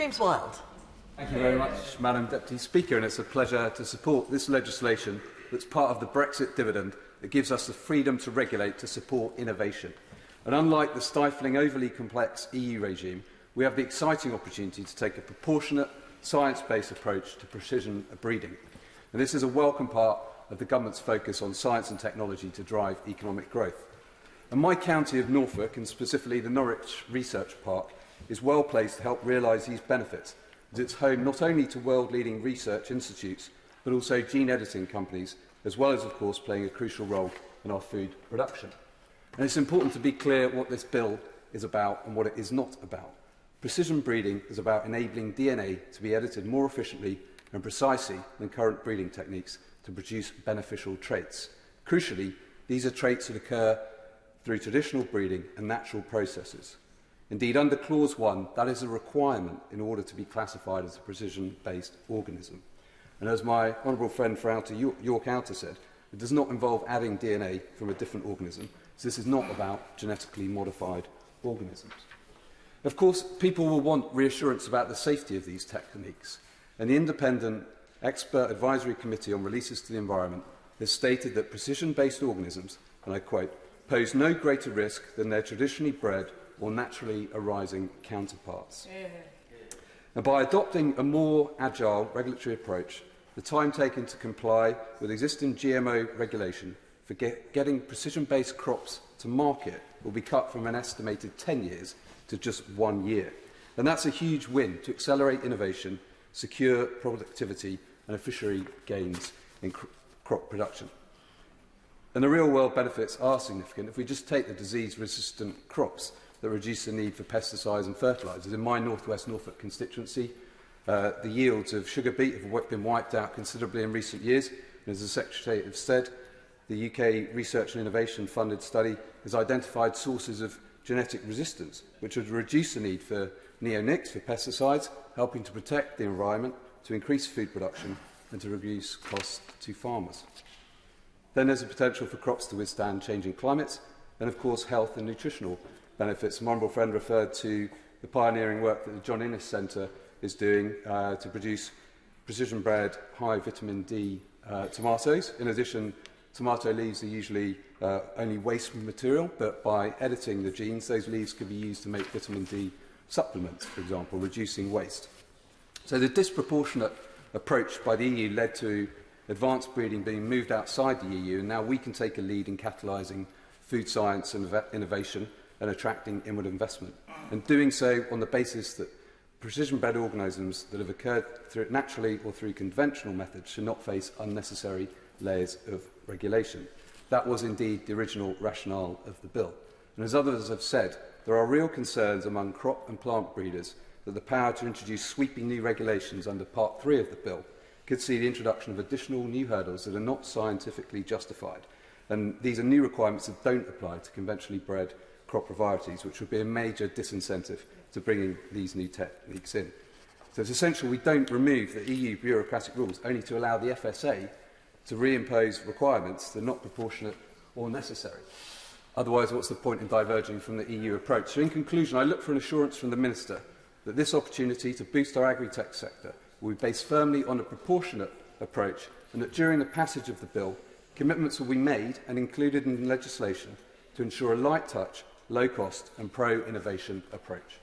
James Wilde. Thank you very much, Madam Deputy Speaker, and it's a pleasure to support this legislation that's part of the Brexit dividend that gives us the freedom to regulate to support innovation. And unlike the stifling, overly complex EU regime, we have the exciting opportunity to take a proportionate, science-based approach to precision breeding. And this is a welcome part of the government's focus on science and technology to drive economic growth. And my county of Norfolk, and specifically the Norwich Research Park, is well placed to help realise these benefits, as it's home not only to world-leading research institutes, but also gene editing companies, as well as, of course, playing a crucial role in our food production. And it's important to be clear what this bill is about and what it is not about. Precision breeding is about enabling DNA to be edited more efficiently and precisely than current breeding techniques to produce beneficial traits. Crucially, these are traits that occur through traditional breeding and natural processes. Indeed, under Clause 1, that is a requirement in order to be classified as a precision-based organism. And as my honourable friend York Outer said, it does not involve adding DNA from a different organism, so this is not about genetically modified organisms. Of course, people will want reassurance about the safety of these techniques, and the Independent Expert Advisory Committee on Releases to the Environment has stated that precision-based organisms, and I quote, pose no greater risk than their traditionally bred or naturally arising counterparts. And by adopting a more agile regulatory approach, the time taken to comply with existing GMO regulation for getting precision-based crops to market will be cut from an estimated 10 years to just 1 year. And that's a huge win to accelerate innovation, secure productivity and fishery gains in crop production. And the real-world benefits are significant. If we just take the disease-resistant crops that reduce the need for pesticides and fertilisers, in my North West Norfolk constituency, the yields of sugar beet have been wiped out considerably in recent years. And as the Secretary has said, the UK Research and Innovation funded study has identified sources of genetic resistance, which would reduce the need for neonics, for pesticides, helping to protect the environment, to increase food production and to reduce costs to farmers. Then there's the potential for crops to withstand changing climates and, of course, health and nutritional benefits. My honourable friend referred to the pioneering work that the John Innes Centre is doing to produce precision-bred, high vitamin D tomatoes. In addition, tomato leaves are usually only waste material, but by editing the genes, those leaves could be used to make vitamin D supplements, for example, reducing waste. So the disproportionate approach by the EU led to advanced breeding being moved outside the EU, and now we can take a lead in catalysing food science and innovation and attracting inward investment, and doing so on the basis that precision-bred organisms that have occurred naturally or through conventional methods should not face unnecessary layers of regulation. That was indeed the original rationale of the bill. And as others have said, there are real concerns among crop and plant breeders that the power to introduce sweeping new regulations under Part 3 of the bill could see the introduction of additional new hurdles that are not scientifically justified. And these are new requirements that don't apply to conventionally bred crop varieties, which would be a major disincentive to bringing these new techniques in. So it's essential we don't remove the EU bureaucratic rules only to allow the FSA to reimpose requirements that are not proportionate or necessary. Otherwise, what's the point in diverging from the EU approach? So in conclusion, I look for an assurance from the Minister that this opportunity to boost our agri-tech sector will be based firmly on a proportionate approach, and that during the passage of the bill, commitments will be made and included in legislation to ensure a light touch, low cost and pro-innovation approach.